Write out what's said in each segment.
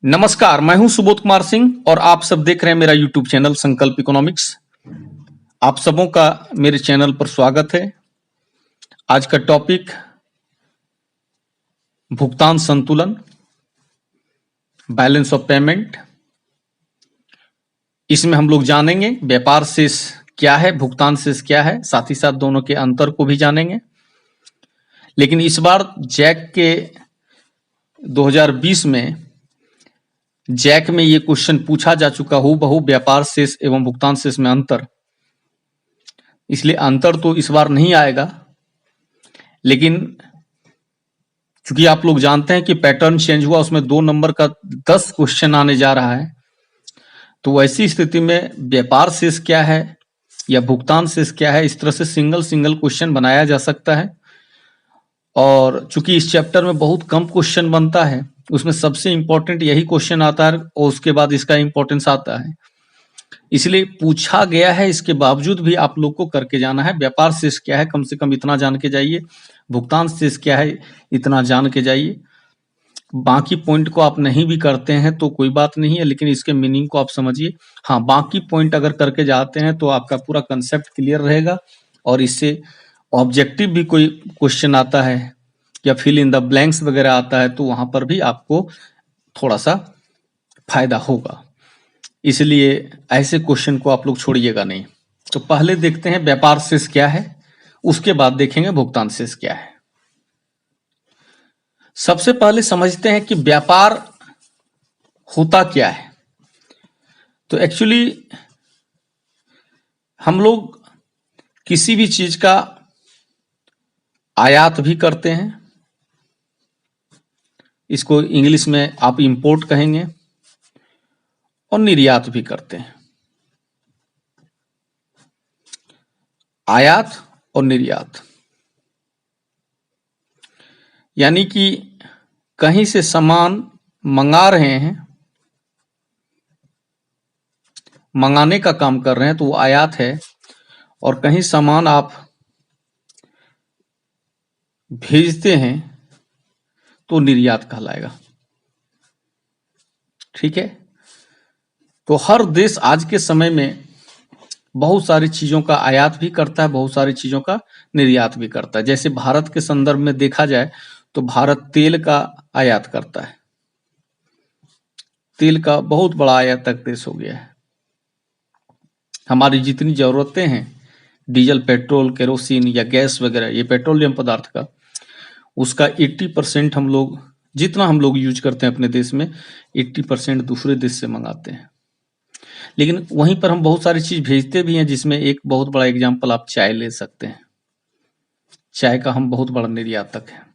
नमस्कार, मैं हूं सुबोध कुमार सिंह और आप सब देख रहे हैं मेरा यूट्यूब चैनल संकल्प इकोनॉमिक्स। आप सबों का मेरे चैनल पर स्वागत है। आज का टॉपिक भुगतान संतुलन, बैलेंस ऑफ पेमेंट। इसमें हम लोग जानेंगे व्यापार शेष क्या है, भुगतान शेष क्या है, साथ ही साथ दोनों के अंतर को भी जानेंगे। लेकिन इस बार जैक के 2020 में जैक में ये क्वेश्चन पूछा जा चुका हूबहू व्यापार शेष एवं भुगतान शेष में अंतर, इसलिए अंतर तो इस बार नहीं आएगा। लेकिन चूंकि आप लोग जानते हैं कि पैटर्न चेंज हुआ, उसमें 2 नंबर का 10 क्वेश्चन आने जा रहा है, तो वैसी स्थिति में व्यापार शेष क्या है या भुगतान शेष क्या है, इस तरह से सिंगल सिंगल क्वेश्चन बनाया जा सकता है। और चूंकि इस चैप्टर में बहुत कम क्वेश्चन बनता है, उसमें सबसे इंपॉर्टेंट यही क्वेश्चन आता है और उसके बाद इसका इंपॉर्टेंस आता है, इसलिए पूछा गया है। इसके बावजूद भी आप लोग को करके जाना है। व्यापार शेष क्या है कम से कम इतना जान के जाइए, भुगतान शेष क्या है इतना जान के जाइए। बाकी पॉइंट को आप नहीं भी करते हैं तो कोई बात नहीं है, लेकिन इसके मीनिंग को आप समझिए। हाँ, बाकी पॉइंट अगर करके जाते हैं तो आपका पूरा कंसेप्ट क्लियर रहेगा और इससे ऑब्जेक्टिव भी कोई क्वेश्चन आता है या फिल इन द ब्लैंक्स वगैरह आता है तो वहां पर भी आपको थोड़ा सा फायदा होगा। इसलिए ऐसे क्वेश्चन को आप लोग छोड़िएगा नहीं। तो पहले देखते हैं व्यापार शेष क्या है, उसके बाद देखेंगे भुगतान शेष क्या है। सबसे पहले समझते हैं कि व्यापार होता क्या है। तो एक्चुअली हम लोग किसी भी चीज का आयात भी करते हैं, इसको इंग्लिश में आप इंपोर्ट कहेंगे, और निर्यात भी करते हैं। आयात और निर्यात यानी कि कहीं से सामान मंगा रहे हैं, मंगाने का काम कर रहे हैं तो वो आयात है, और कहीं सामान आप भेजते हैं तो निर्यात कहलाएगा। ठीक है। तो हर देश आज के समय में बहुत सारी चीजों का आयात भी करता है, बहुत सारी चीजों का निर्यात भी करता है। जैसे भारत के संदर्भ में देखा जाए तो भारत तेल का आयात करता है, तेल का बहुत बड़ा आयातक देश हो गया है। हमारी जितनी जरूरतें हैं, डीजल, पेट्रोल, केरोसिन या गैस वगैरह, ये पेट्रोलियम पदार्थ का, उसका 80% हम लोग, जितना हम लोग यूज करते हैं अपने देश में, 80% दूसरे देश से मंगाते हैं। लेकिन वहीं पर हम बहुत सारी चीज भेजते भी हैं, जिसमें एक बहुत बड़ा एग्जाम्पल आप चाय ले सकते हैं। चाय का हम बहुत बड़ा निर्यातक है।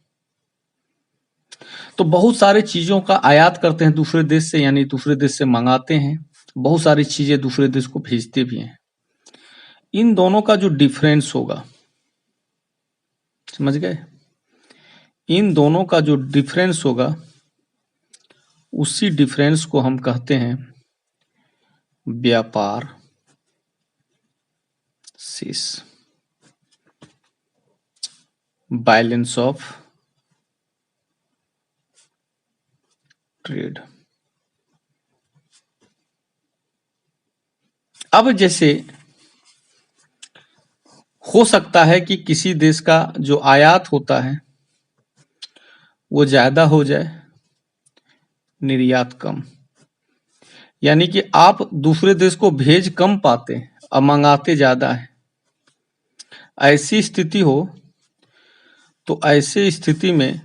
तो बहुत सारी चीजों का आयात करते हैं दूसरे देश से, यानी दूसरे देश से मंगाते हैं। बहुत सारी चीजें दूसरे देश को भेजते भी हैं। इन दोनों का जो डिफरेंस होगा, समझ गए, इन दोनों का जो डिफरेंस होगा, उसी डिफरेंस को हम कहते हैं व्यापार शेष, बैलेंस ऑफ ट्रेड। अब जैसे हो सकता है कि किसी देश का जो आयात होता है वो ज्यादा हो जाए, निर्यात कम, यानी कि आप दूसरे देश को भेज कम पाते हैं और मंगाते ज्यादा है। ऐसी स्थिति हो तो ऐसे स्थिति में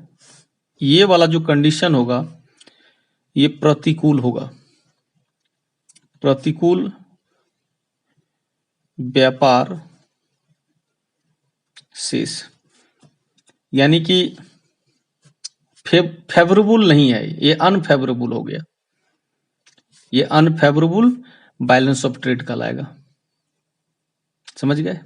ये वाला जो कंडीशन होगा ये प्रतिकूल होगा, प्रतिकूल व्यापार शेष, यानी कि फेवरेबल नहीं है, ये अनफेवरेबल हो गया। ये अनफेवरेबल बैलेंस ऑफ ट्रेड कहलाएगा। समझ गए।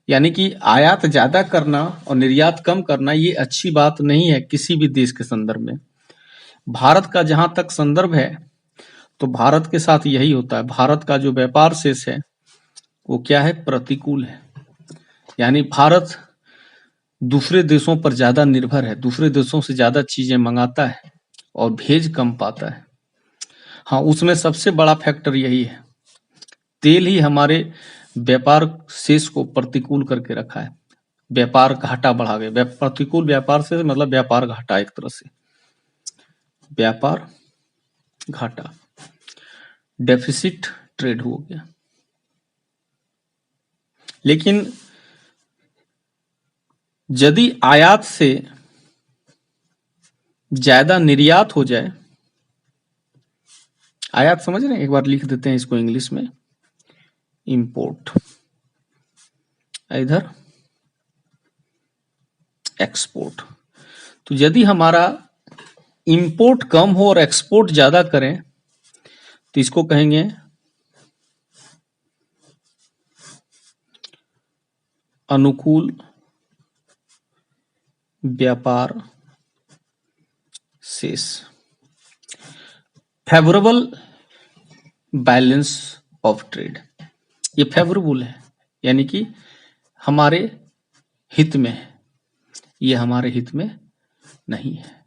यानी कि आयात ज्यादा करना और निर्यात कम करना ये अच्छी बात नहीं है किसी भी देश के संदर्भ में। भारत का जहां तक संदर्भ है तो भारत के साथ यही होता है। भारत का जो व्यापार शेष है वो क्या है, प्रतिकूल है। यानी भारत दूसरे देशों पर ज्यादा निर्भर है, दूसरे देशों से ज्यादा चीजें मंगाता है और भेज कम पाता है। हाँ, उसमें सबसे बड़ा फैक्टर यही है, तेल ही हमारे व्यापार शेष को प्रतिकूल करके रखा है, व्यापार घाटा बढ़ा गया। प्रतिकूल व्यापार से मतलब व्यापार घाटा, एक तरह से व्यापार घाटा, डेफिसिट ट्रेड हो गया। लेकिन यदि आयात से ज्यादा निर्यात हो जाए, आयात समझ रहे हैं, एक बार लिख देते हैं इसको इंग्लिश में, इंपोर्ट, इधर एक्सपोर्ट। तो यदि हमारा इंपोर्ट कम हो और एक्सपोर्ट ज्यादा करें तो इसको कहेंगे अनुकूल व्यापार शेष, फेवरेबल बैलेंस ऑफ ट्रेड। ये फेवरेबल है, यानी कि हमारे हित में है, ये हमारे हित में नहीं है।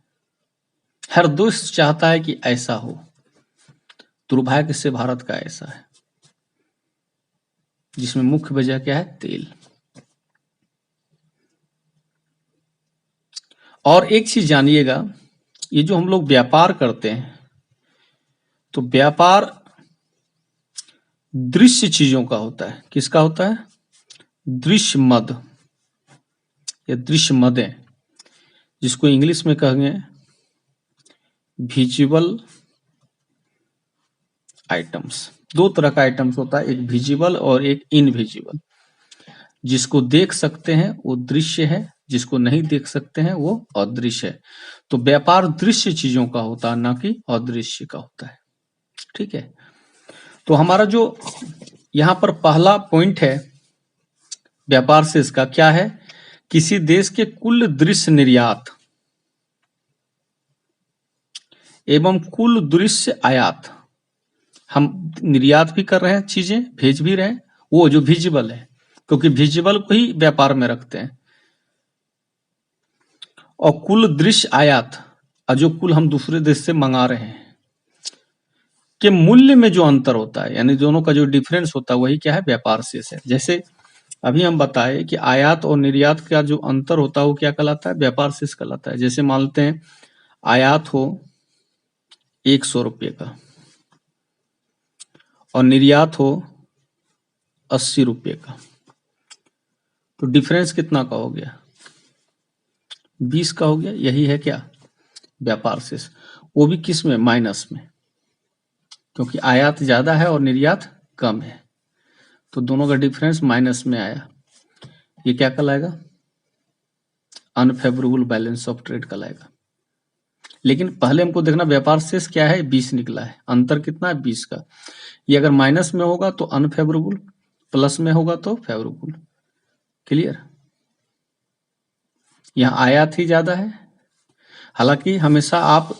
हर देश चाहता है कि ऐसा हो, दुर्भाग्य से भारत का ऐसा है, जिसमें मुख्य वजह क्या है, तेल। और एक चीज जानिएगा, ये जो हम लोग व्यापार करते हैं, तो व्यापार दृश्य चीजों का होता है। किसका होता है, दृश्य मद या दृश्य मदें, जिसको इंग्लिश में कहेंगे विजिबल आइटम्स। दो तरह का आइटम्स होता है, एक विजिबल और एक इनविजिबल। जिसको देख सकते हैं वो दृश्य है, जिसको नहीं देख सकते हैं वो अदृश्य है। तो व्यापार दृश्य चीजों का होता है, ना कि अदृश्य का होता है। ठीक है, तो हमारा जो यहां पर पहला पॉइंट है व्यापार से, इसका क्या है, किसी देश के कुल दृश्य निर्यात एवं कुल दृश्य आयात, हम निर्यात भी कर रहे हैं, चीजें भेज भी रहे हैं, वो जो विजिबल है, क्योंकि विजिबल को ही व्यापार में रखते हैं, और कुल दृश्य आयात, और जो कुल हम दूसरे देश से मंगा रहे हैं, के मूल्य में जो अंतर होता है, यानी दोनों का जो डिफरेंस होता है, वही क्या है, व्यापार शेष है। जैसे अभी हम बताए कि आयात और निर्यात का जो अंतर होता है वो क्या कहलाता है, व्यापार शेष कहलाता है। जैसे मानते हैं आयात हो 100 रुपये का और निर्यात हो 80 रुपये का, तो डिफरेंस कितना का हो गया, 20 का हो गया। यही है क्या, व्यापार शेष, वो भी किस में, माइनस में, क्योंकि आयात ज्यादा है और निर्यात कम है, तो दोनों का डिफरेंस माइनस में आया। ये क्या कहलाएगा, अनफेवरेबल बैलेंस ऑफ ट्रेड कहलाएगा। लेकिन पहले हमको देखना व्यापार शेष क्या है, 20 निकला है, अंतर कितना है, 20 का। ये अगर माइनस में होगा तो अनफेवरेबल, प्लस में होगा तो फेवरेबल। क्लियर, यहाँ आयात ही ज्यादा है। हालांकि हमेशा आप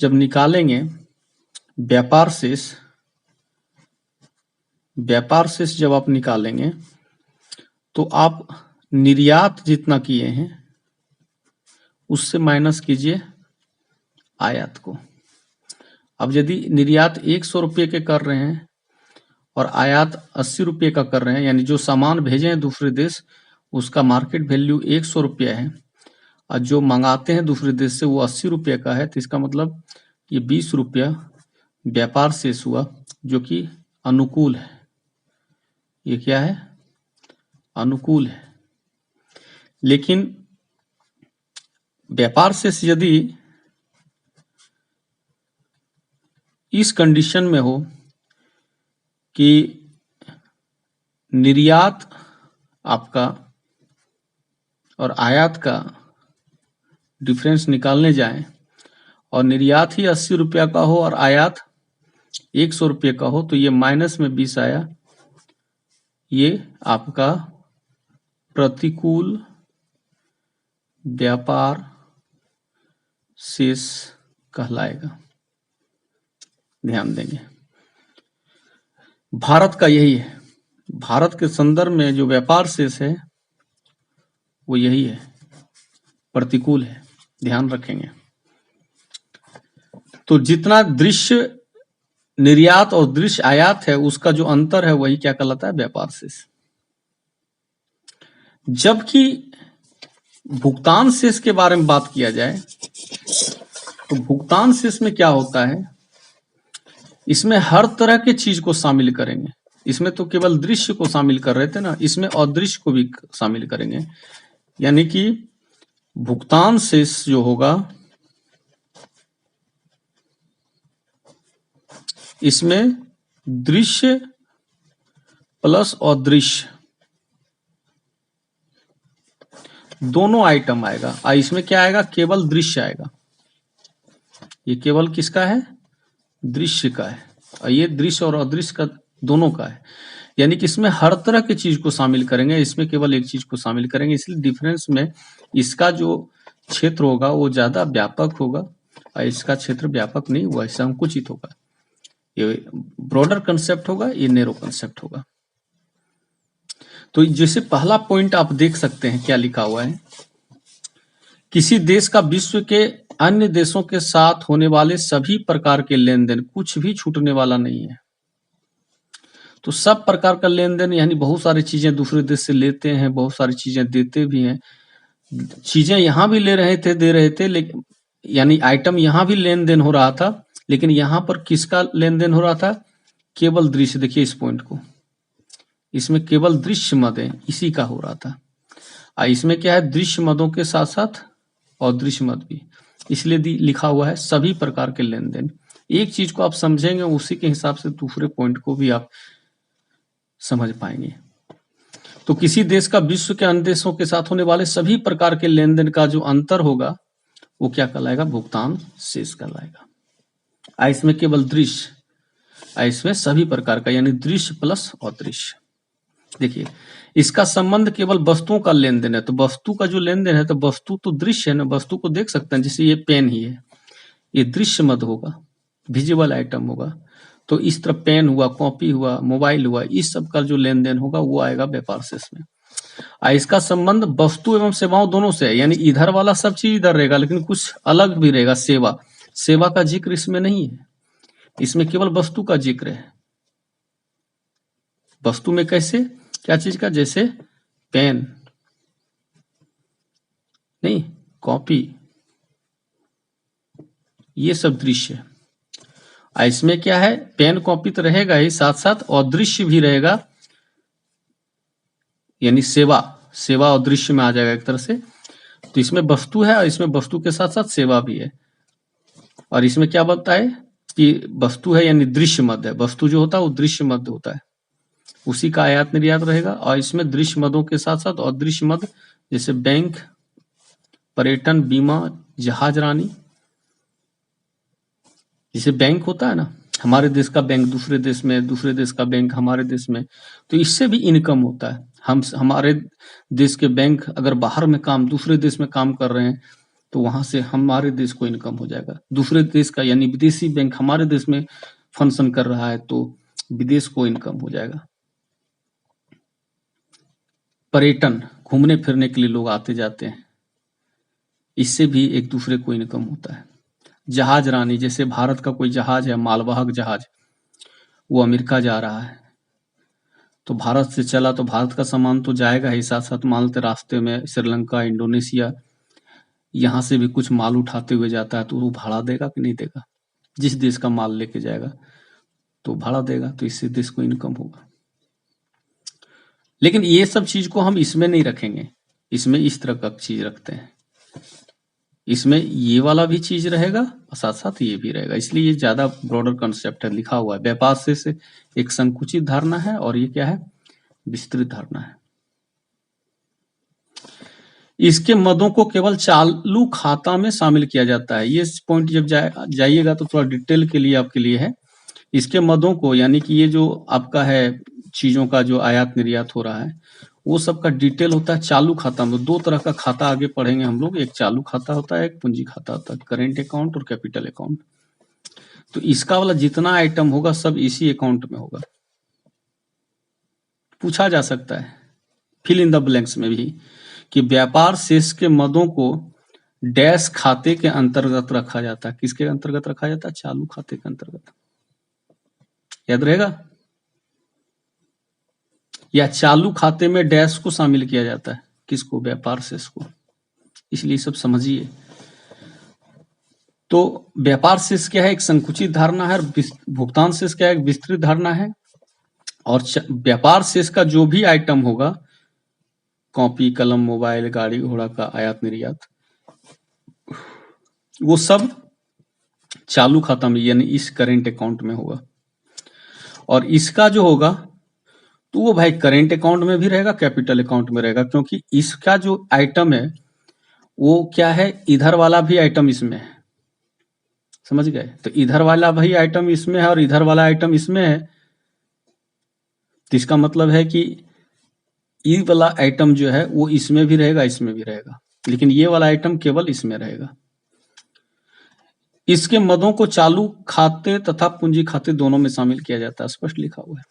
जब निकालेंगे व्यापार शेष, जब आप निकालेंगे तो आप निर्यात जितना किए हैं उससे माइनस कीजिए आयात को। अब यदि निर्यात 100 रुपये के कर रहे हैं और आयात 80 रुपये का कर रहे हैं, यानी जो सामान भेजे हैं दूसरे देश उसका मार्केट वैल्यू 100 रुपया है और जो मंगाते हैं दूसरे देश से वो 80 रुपये का है, तो इसका मतलब ये 20 रुपया व्यापार शेष हुआ, जो कि अनुकूल है। ये क्या है, अनुकूल है। लेकिन व्यापार शेष यदि इस कंडीशन में हो कि निर्यात आपका और आयात का डिफरेंस निकालने जाएं और निर्यात ही 80 रुपया का हो और आयात 100 रुपये का हो, तो ये माइनस में 20 आया, ये आपका प्रतिकूल व्यापार शेष कहलाएगा। ध्यान देंगे, भारत का यही है, भारत के संदर्भ में जो व्यापार शेष है वो यही है, प्रतिकूल है, ध्यान रखेंगे। तो जितना दृश्य निर्यात और दृश्य आयात है उसका जो अंतर है वही क्या कहलाता है, व्यापार शेष। जबकि भुगतान शेष के बारे में बात किया जाए तो भुगतान शेष में क्या होता है, इसमें हर तरह के चीज को शामिल करेंगे। इसमें तो केवल दृश्य को शामिल कर रहे थे ना, इसमें अदृश्य को भी शामिल करेंगे। यानी कि भुगतान शेष जो होगा इसमें दृश्य प्लस अदृश्य दोनों आइटम आएगा। इसमें क्या आएगा, केवल दृश्य आएगा। ये केवल किसका है, दृश्य का है, और ये दृश्य और अदृश्य का दोनों का है। यानी कि इसमें हर तरह की चीज को शामिल करेंगे, इसमें केवल एक चीज को शामिल करेंगे। इसलिए डिफरेंस में इसका जो क्षेत्र होगा वो ज्यादा व्यापक होगा और इसका क्षेत्र व्यापक नहीं हुआ, संकुचित होगा। ये ब्रॉडर कंसेप्ट होगा, ये नैरो कंसेप्ट होगा। तो जैसे पहला पॉइंट आप देख सकते हैं क्या लिखा हुआ है, किसी देश का विश्व के अन्य देशों के साथ होने वाले सभी प्रकार के लेन देन, कुछ भी छूटने वाला नहीं है। तो सब प्रकार का लेन देन यानी बहुत सारी चीजें दूसरे देश से लेते हैं, बहुत सारी चीजें देते भी हैं। चीजें यहां भी ले रहे थे, दे रहे थे, लेकिन यानी आइटम यहां भी लेन देन हो रहा था, लेकिन यहां पर किसका लेन देन हो रहा था, केवल दृश्य। देखिए इस पॉइंट को, इसमें केवल दृश्य मद है, इसी का हो रहा था। इसमें क्या है, दृश्य मदों के साथ साथ अदृश्य मद भी, इसलिए लिखा हुआ है सभी प्रकार के लेन देन। एक चीज को आप समझेंगे उसी के हिसाब से दूसरे पॉइंट को भी आप समझ पाएंगे। तो किसी देश का विश्व के अन्य देशों के साथ होने वाले सभी प्रकार के लेन देन का जो अंतर होगा वो क्या कहलाएगा, भुगतान शेष कहलाएगा। इसमें केवल दृश्य, इसमें सभी प्रकार का यानी दृश्य प्लस अदृश्य। देखिए इसका संबंध केवल वस्तुओं का लेन देन है, तो वस्तु का जो लेन देन है, तो वस्तु तो दृश्य है ना, वस्तु को देख सकते हैं। जैसे ये पेन ही है, ये दृश्य मद होगा, विजिबल आइटम होगा। तो इस तरह पेन हुआ, कॉपी हुआ, मोबाइल हुआ, इस सब का जो लेन देन होगा वो आएगा व्यापार शेष में। इसका संबंध वस्तु एवं सेवाओं दोनों से है, यानी इधर वाला सब चीज इधर रहेगा, लेकिन कुछ अलग भी रहेगा। सेवा का जिक्र इसमें नहीं है, इसमें केवल वस्तु का जिक्र है। वस्तु में कैसे, क्या चीज का, जैसे पेन नहीं, कॉपी, ये सब दृश्य है। इसमें क्या है, पेन कॉपी तो रहेगा ही, साथ साथ अदृश्य भी रहेगा, यानी सेवा अदृश्य में आ जाएगा एक तरह से। तो इसमें वस्तु है और इसमें वस्तु के साथ साथ सेवा भी है। और इसमें क्या बनता है कि वस्तु है यानी दृश्य मद है, वस्तु जो होता है वो दृश्य मद होता है, उसी का आयात निर्यात रहेगा। और इसमें दृश्य मदों के साथ साथ अदृश्य मद, जैसे बैंक, पर्यटन, बीमा, जहाज रानी। जैसे बैंक होता है ना, हमारे देश का बैंक दूसरे देश में, दूसरे देश का बैंक हमारे देश में, तो इससे भी इनकम होता है। हमारे देश के बैंक अगर बाहर में काम, दूसरे देश में काम कर रहे हैं, तो वहां से हमारे देश को इनकम हो जाएगा। दूसरे देश का यानी विदेशी बैंक हमारे देश में फंक्शन कर रहा है तो विदेश को इनकम हो जाएगा। पर्यटन, घूमने फिरने के लिए लोग आते जाते हैं, इससे भी एक दूसरे को इनकम होता है। जहाज रानी, जैसे भारत का कोई जहाज है, मालवाहक जहाज, वो अमेरिका जा रहा है, तो भारत से चला तो भारत का सामान तो जाएगा ही, साथ साथ मालते रास्ते में श्रीलंका, इंडोनेशिया, यहाँ से भी कुछ माल उठाते हुए जाता है, तो वो भाड़ा देगा कि नहीं देगा। जिस देश का माल लेके जाएगा तो भाड़ा देगा, तो इससे देश को इनकम होगा। लेकिन ये सब चीज को हम इसमें नहीं रखेंगे, इसमें इस तरह का चीज रखते हैं। इसमें ये वाला भी चीज रहेगा और साथ साथ ये भी रहेगा, इसलिए ये ज्यादा ब्रॉडर कंसेप्ट है। लिखा हुआ है व्यापार से एक संकुचित धारणा है और ये क्या है, विस्तृत धारणा है। इसके मदों को केवल चालू खाता में शामिल किया जाता है। ये पॉइंट जब जाइएगा तो थोड़ा डिटेल के लिए आपके लिए है। इसके मदों को यानी कि ये जो आपका है चीजों का जो आयात निर्यात हो रहा है, वो सब का डिटेल होता है चालू खाता में। दो तरह का खाता आगे पढ़ेंगे हम लोग, एक चालू खाता होता है, एक पूंजी खाता होता है, करेंट अकाउंट और कैपिटल अकाउंट। तो इसका वाला जितना आइटम होगा सब इसी अकाउंट में होगा। पूछा जा सकता है फिल इन द ब्लैंक्स में भी कि व्यापार शेष के मदों को डैश खाते के अंतर्गत रखा जाता है। किसके अंतर्गत रखा जाता है, चालू खाते के अंतर्गत। याद रहेगा। या चालू खाते में डैश को शामिल किया जाता है, किसको, व्यापार शेष को, इसलिए सब समझिए। तो व्यापार शेष क्या है, एक संकुचित धारणा है, भुगतान शेष क्या है, एक विस्तृत धारणा है। और व्यापार शेष का जो भी आइटम होगा, कॉपी कलम मोबाइल गाड़ी घोड़ा का आयात निर्यात, वो सब चालू खाता में यानी इस करेंट अकाउंट में होगा। और इसका जो होगा तो वो भाई करेंट अकाउंट में भी रहेगा, कैपिटल अकाउंट में रहेगा, क्योंकि इसका जो आइटम है वो क्या है, इधर वाला भी आइटम इसमें है, समझ गए। तो इधर वाला भी आइटम इसमें है और इधर वाला आइटम इसमें है, तो इसका मतलब है कि ये वाला आइटम जो है वो इसमें भी रहेगा, इसमें भी रहेगा, लेकिन ये वाला आइटम केवल इसमें रहेगा। इसके मदों को चालू खाते तथा पूंजी खाते दोनों में शामिल किया जाता है, स्पष्ट लिखा हुआ है।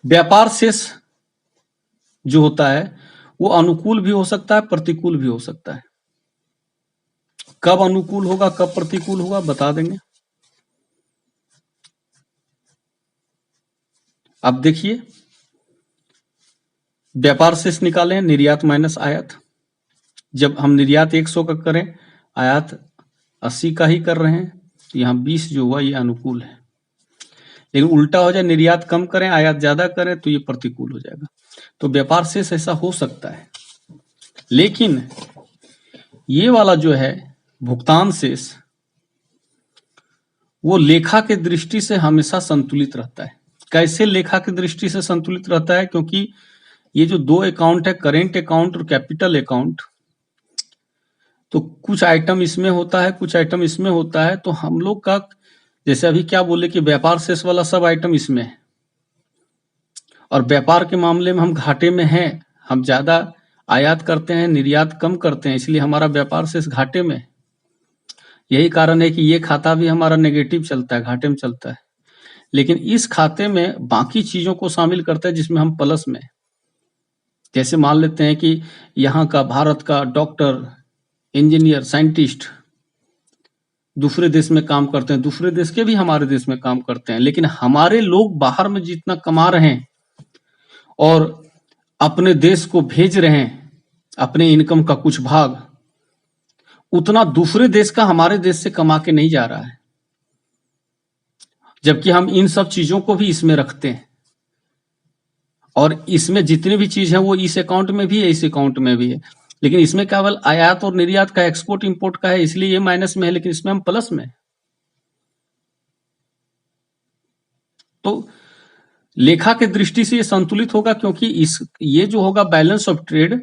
व्यापार शेष जो होता है वो अनुकूल भी हो सकता है, प्रतिकूल भी हो सकता है। कब अनुकूल होगा कब प्रतिकूल होगा बता देंगे। अब देखिए, व्यापार शेष निकालें, निर्यात माइनस आयात। जब हम निर्यात 100 का करें, आयात 80 का ही कर रहे हैं, तो यहाँ 20 जो हुआ ये अनुकूल है। लेकिन उल्टा हो जाए, निर्यात कम करें आयात ज्यादा करें, तो ये प्रतिकूल हो जाएगा। तो व्यापार शेष ऐसा हो सकता है। लेकिन ये वाला जो है भुगतान शेष, वो लेखा के दृष्टि से हमेशा संतुलित रहता है। कैसे लेखा की दृष्टि से संतुलित रहता है, क्योंकि ये जो दो अकाउंट है, करेंट अकाउंट और कैपिटल अकाउंट, तो कुछ आइटम इसमें होता है कुछ आइटम इसमें होता है। तो हम लोग का जैसे अभी क्या बोले कि व्यापार शेष वाला सब आइटम इसमें है, और व्यापार के मामले में हम घाटे में हैं, हम ज्यादा आयात करते हैं निर्यात कम करते हैं, इसलिए हमारा व्यापार शेष घाटे में है। यही कारण है कि ये खाता भी हमारा नेगेटिव चलता है, घाटे में चलता है। लेकिन इस खाते में बाकी चीजों को शामिल करता है जिसमें हम प्लस में, जैसे मान लेते हैं कि यहाँ का भारत का डॉक्टर इंजीनियर साइंटिस्ट दूसरे देश में काम करते हैं, दूसरे देश के भी हमारे देश में काम करते हैं, लेकिन हमारे लोग बाहर में जितना कमा रहे हैं और अपने देश को भेज रहे हैं अपने इनकम का कुछ भाग, उतना दूसरे देश का हमारे देश से कमा के नहीं जा रहा है, जबकि हम इन सब चीजों को भी इसमें रखते हैं। और इसमें जितनी भी चीज है वो इस अकाउंट में भी है, इस अकाउंट में भी है, लेकिन इसमें केवल आयात और निर्यात का, एक्सपोर्ट इंपोर्ट का है, इसलिए ये माइनस में है, लेकिन इसमें हम प्लस में। तो लेखा के दृष्टि से ये संतुलित होगा, क्योंकि ये जो होगा balance of trade,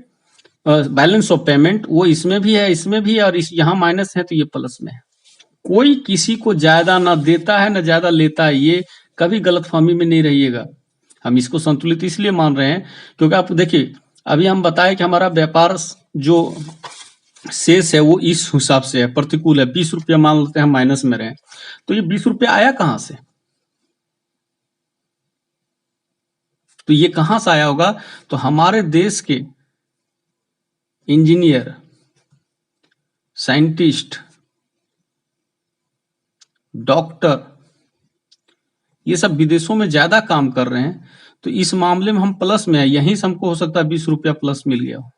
balance of payment, वो इसमें भी है इसमें भी है, और यहाँ माइनस है तो ये प्लस में है। कोई किसी को ज्यादा ना देता है ना ज्यादा लेता है, ये कभी गलतफहमी में नहीं रहिएगा। हम इसको संतुलित इसलिए मान रहे हैं क्योंकि आप देखिए, अभी हम बताए कि हमारा व्यापार जो शेष है वो इस हिसाब से है, प्रतिकूल है, 20 रुपया मान लेते हैं हम माइनस में रहे, तो ये 20 रुपया आया कहां से, तो ये कहां से आया होगा, तो हमारे देश के इंजीनियर साइंटिस्ट डॉक्टर ये सब विदेशों में ज्यादा काम कर रहे हैं, तो इस मामले में हम प्लस में है, यहीं से हमको हो सकता है 20 रुपया प्लस मिल गया हो,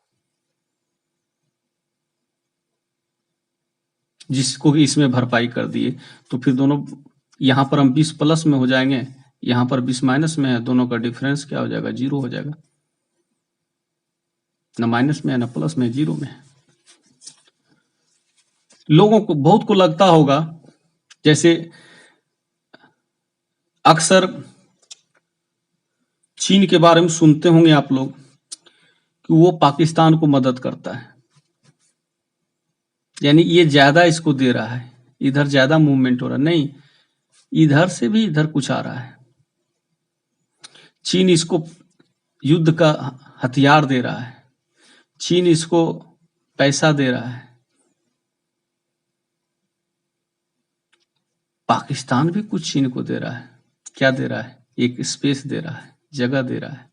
जिसको कि इसमें भरपाई कर दिए। तो फिर दोनों यहां पर हम 20 प्लस में हो जाएंगे, यहां पर 20 माइनस में है, दोनों का डिफरेंस क्या हो जाएगा, जीरो हो जाएगा, ना माइनस में है ना प्लस में, जीरो में है। लोगों को बहुत को लगता होगा, जैसे अक्सर चीन के बारे में सुनते होंगे आप लोग कि वो पाकिस्तान को मदद करता है, यानी ये ज्यादा इसको दे रहा है, इधर ज्यादा मूवमेंट हो रहा है, नहीं, इधर से भी इधर कुछ आ रहा है। चीन इसको युद्ध का हथियार दे रहा है, चीन इसको पैसा दे रहा है, पाकिस्तान भी कुछ चीन को दे रहा है। क्या दे रहा है, एक स्पेस दे रहा है, जगह दे रहा है।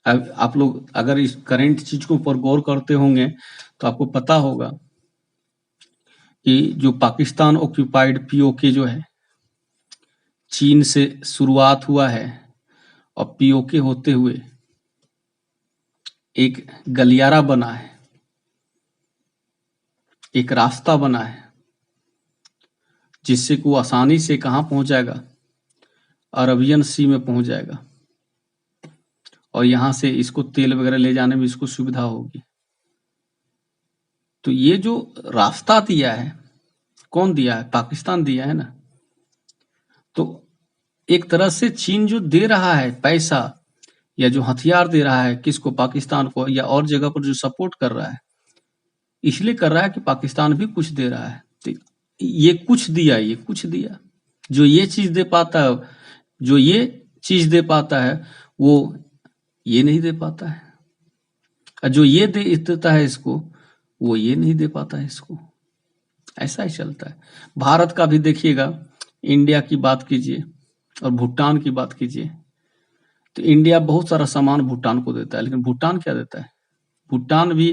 अब आप लोग अगर इस करंट चीज को ऊपर गौर करते होंगे तो आपको पता होगा कि जो पाकिस्तान ऑक्यूपाइड पीओके जो है, चीन से शुरुआत हुआ है और पीओके होते हुए एक गलियारा बना है, एक रास्ता बना है, जिससे कि वो आसानी से कहाँ पहुंच जाएगा, अरबियन सी में पहुंच जाएगा, और यहाँ से इसको तेल वगैरह ले जाने में इसको सुविधा होगी। तो ये जो रास्ता दिया है, कौन दिया है? पाकिस्तान दिया है ना। तो एक तरह से चीन जो दे रहा है पैसा या जो हथियार दे रहा है, किसको? पाकिस्तान को, या और जगह पर जो सपोर्ट कर रहा है, इसलिए कर रहा है कि पाकिस्तान भी कुछ दे रहा है। तो ये कुछ दिया, ये कुछ दिया। जो ये चीज दे पाता है, जो ये चीज दे पाता है, वो ये नहीं दे पाता है, और जो ये दे देता है इसको, वो ये नहीं दे पाता है इसको। ऐसा ही चलता है। भारत का भी देखिएगा, इंडिया की बात कीजिए और भूटान की बात कीजिए, तो इंडिया बहुत सारा सामान भूटान को देता है, लेकिन भूटान क्या देता है? भूटान भी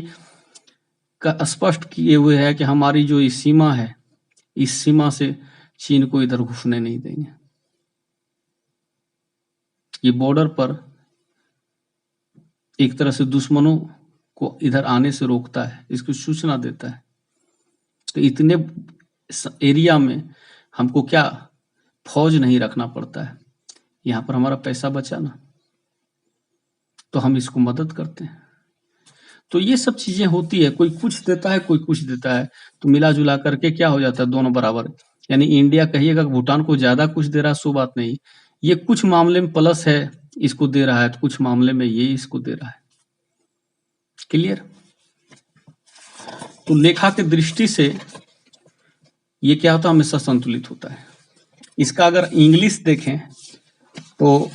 का स्पष्ट किए हुए है कि हमारी जो ये सीमा है, इस सीमा से चीन को इधर घुसने नहीं देंगे। ये बॉर्डर पर एक तरह से दुश्मनों को इधर आने से रोकता है, इसको सूचना देता है। तो इतने एरिया में हमको क्या फौज नहीं रखना पड़ता है, यहाँ पर हमारा पैसा बचा ना, तो हम इसको मदद करते हैं। तो ये सब चीजें होती है, कोई कुछ देता है, कोई कुछ देता है, तो मिला जुला करके क्या हो जाता है, दोनों बराबर। यानी इंडिया कहिएगा भूटान को ज्यादा कुछ दे रहा है, सो बात नहीं, ये कुछ मामले में प्लस है, इसको दे रहा है, तो कुछ मामले में ये इसको दे रहा है। क्लियर? तो लेखा के दृष्टि से ये क्या होता है, हमेशा संतुलित होता है। इसका अगर इंग्लिश देखें तो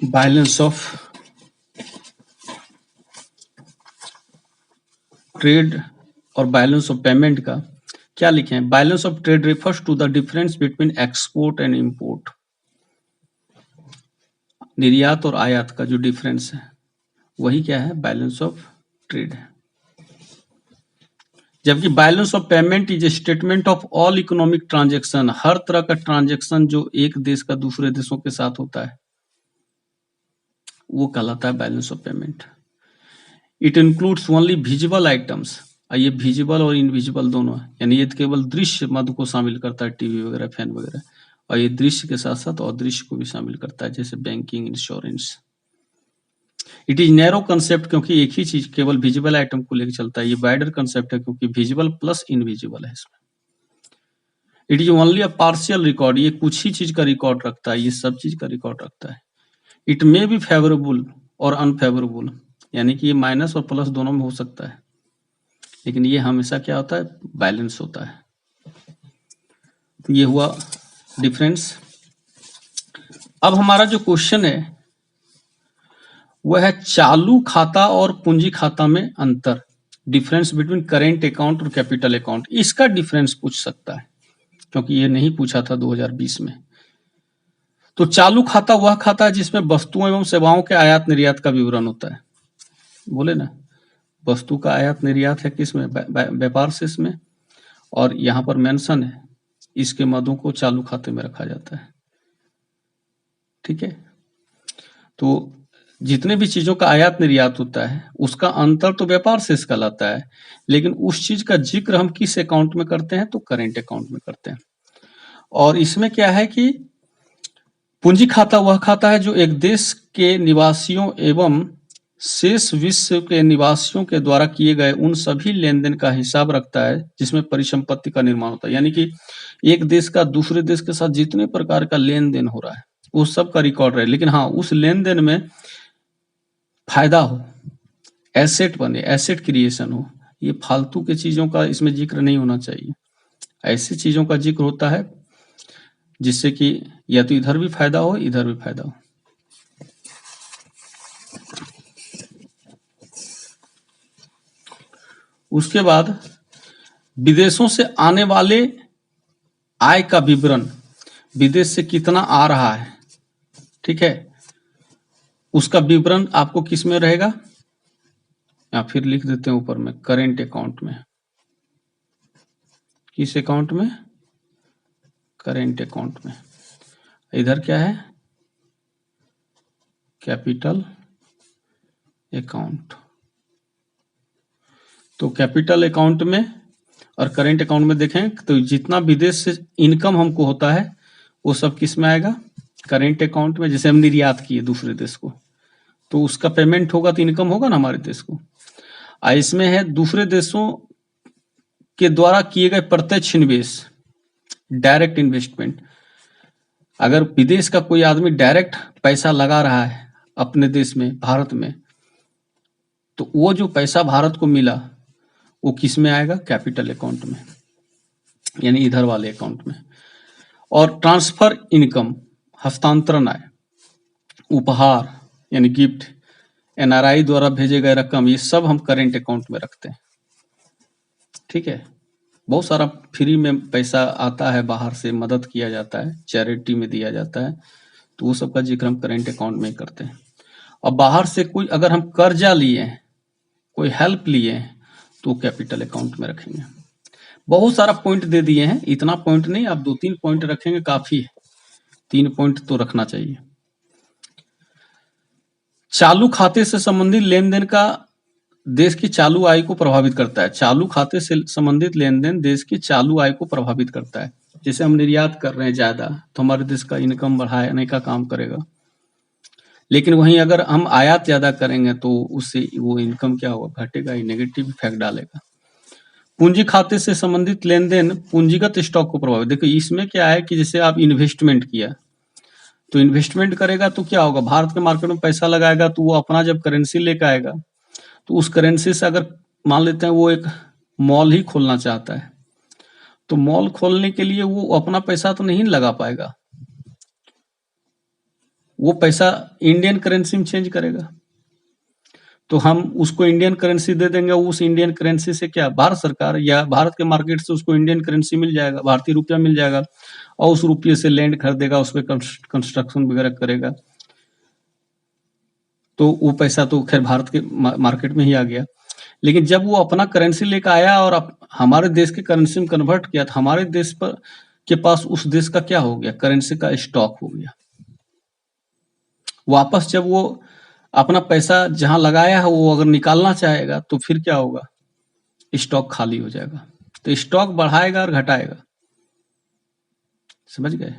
बैलेंस ऑफ ट्रेड और बैलेंस ऑफ पेमेंट का क्या लिखे हैं? Balance of trade refers to the difference between export and import. निर्यात और आयात का जो डिफरेंस है, वही क्या है? बैलेंस ऑफ ट्रेड है। जबकि balance of payment is a statement of all economic transaction, हर तरह का ट्रांजेक्शन जो एक देश का दूसरे देशों के साथ होता है, वो कहलाता है balance of payment. It includes only visible items, ये विजिबल और इनविजिबल दोनों है, यानी ये केवल दृश्य मद को शामिल करता है, टीवी वगैरह, फैन वगैरह, और ये दृश्य के साथ साथ अदृश्य को भी शामिल करता है, जैसे banking, insurance. It is narrow concept, क्योंकि एक ही चीज केवल विजिबल आइटम को लेकर चलता है। ये वाइडर कंसेप्ट है, क्योंकि विजिबल प्लस इनविजिबल है इसमें। It is only a partial record, ये कुछ ही चीज का रिकॉर्ड रखता है, ये सब चीज का रिकॉर्ड रखता है। इट मे बी फेवरेबल और अनफेवरेबल, यानी कि ये माइनस और प्लस दोनों में हो सकता है, लेकिन ये हमेशा क्या होता है? बैलेंस होता है। तो ये हुआ डिफरेंस। अब हमारा जो क्वेश्चन है वह है चालू खाता और पूंजी खाता में अंतर, डिफरेंस बिटवीन करेंट अकाउंट और कैपिटल अकाउंट। इसका डिफरेंस पूछ सकता है, क्योंकि ये नहीं पूछा था 2020 में। तो चालू खाता वह खाता है जिसमें वस्तुओं एवं सेवाओं के आयात निर्यात का विवरण होता है। बोले ना, वस्तु का आयात निर्यात है किसमें? व्यापार शेष में, और यहाँ पर मेंशन है, इसके मदों को चालू खाते में रखा जाता है। ठीक है, तो जितने भी चीजों का आयात निर्यात होता है उसका अंतर तो व्यापार शेष कहलाता है, लेकिन उस चीज का जिक्र हम किस अकाउंट में करते हैं? तो करेंट अकाउंट में करते हैं। और इसमें क्या है कि पूंजी खाता वह खाता है जो एक देश के निवासियों एवं शेष विश्व के निवासियों के द्वारा किए गए उन सभी लेन देन का हिसाब रखता है जिसमें परिसंपत्ति का निर्माण होता है। यानी कि एक देश का दूसरे देश के साथ जितने प्रकार का लेन देन हो रहा है वो सब का रिकॉर्ड रहे, लेकिन हाँ, उस लेन देन में फायदा हो, एसेट बने, एसेट क्रिएशन हो, ये फालतू के चीजों का इसमें जिक्र नहीं होना चाहिए। ऐसी चीजों का जिक्र होता है जिससे कि या तो इधर भी फायदा हो, इधर भी फायदा हो। उसके बाद विदेशों से आने वाले आय का विवरण, विदेश से कितना आ रहा है, ठीक है, उसका विवरण आपको किस में रहेगा? या फिर लिख देते हैं ऊपर में करेंट अकाउंट में। किस अकाउंट में? करेंट अकाउंट में। इधर क्या है? Capital account. तो कैपिटल अकाउंट में और करेंट अकाउंट में देखें तो जितना विदेश से इनकम हमको होता है वो सब किस में आएगा? करेंट अकाउंट में। जैसे हम निर्यात किए दूसरे देश को तो उसका पेमेंट होगा तो इनकम होगा ना हमारे देश को। इसमें है दूसरे देशों के द्वारा किए गए प्रत्यक्ष निवेश, डायरेक्ट इन्वेस्टमेंट। अगर विदेश का कोई आदमी डायरेक्ट पैसा लगा रहा है अपने देश में, भारत में, तो वो जो पैसा भारत को मिला वो किस में आएगा? कैपिटल अकाउंट में, यानी इधर वाले अकाउंट में। और ट्रांसफर इनकम, हस्तांतरण आय, उपहार यानी गिफ्ट, एनआरआई द्वारा भेजे गए रकम, ये सब हम करेंट अकाउंट में रखते हैं। ठीक है। बहुत सारा फ्री में पैसा आता है, बाहर से मदद किया जाता है, चैरिटी में दिया जाता है, तो वो सब का जिक्र हम करेंट अकाउंट में करते हैं। और बाहर से कोई अगर हम कर्जा लिए हैं, कोई हेल्प लिए हैं, तो कैपिटल अकाउंट में रखेंगे। बहुत सारा पॉइंट दे दिए हैं, इतना पॉइंट नहीं, आप 2-3 पॉइंट रखेंगे काफी है। 3 पॉइंट तो रखना चाहिए। चालू खाते से संबंधित लेन देन का देश की चालू आय को प्रभावित करता है। चालू खाते से संबंधित लेन देन देश की चालू आय को प्रभावित करता है। जैसे हम निर्यात कर रहे हैं ज्यादा तो हमारे देश का इनकम बढ़ाने का काम करेगा, लेकिन वहीं अगर हम आयात ज्यादा करेंगे तो उससे वो इनकम क्या होगा? घटेगा ही, नेगेटिव इफेक्ट डालेगा। पूंजी खाते से संबंधित लेन देन पूंजीगत स्टॉक को प्रभावित। देखो इसमें क्या है कि जैसे आप इन्वेस्टमेंट किया तो इन्वेस्टमेंट करेगा तो क्या होगा? भारत के मार्केट में पैसा लगाएगा तो वो अपना जब करेंसी लेकर आएगा तो उस करेंसी से अगर मान लेते हैं वो एक मॉल ही खोलना चाहता है तो मॉल खोलने के लिए वो अपना पैसा तो नहीं लगा पाएगा, वो पैसा इंडियन करेंसी में चेंज करेगा। तो हम उसको इंडियन करेंसी दे देंगे, उस इंडियन करेंसी से क्या भारत सरकार या भारत के मार्केट से उसको इंडियन करेंसी मिल जाएगा, भारतीय रुपया मिल जाएगा, और उस रुपये से लैंड खरीदेगा, उस पर कंस्ट्रक्शन वगैरह करेगा, तो वो पैसा तो खैर भारत के मार्केट में ही आ गया। लेकिन जब वो अपना करेंसी लेकर आया और हमारे देश के करेंसी में कन्वर्ट किया तो हमारे देश पर के पास उस देश का क्या हो गया? करेंसी का स्टॉक हो गया। वापस जब वो अपना पैसा जहां लगाया है वो अगर निकालना चाहेगा तो फिर क्या होगा? स्टॉक खाली हो जाएगा। तो स्टॉक बढ़ाएगा और घटाएगा, समझ गए?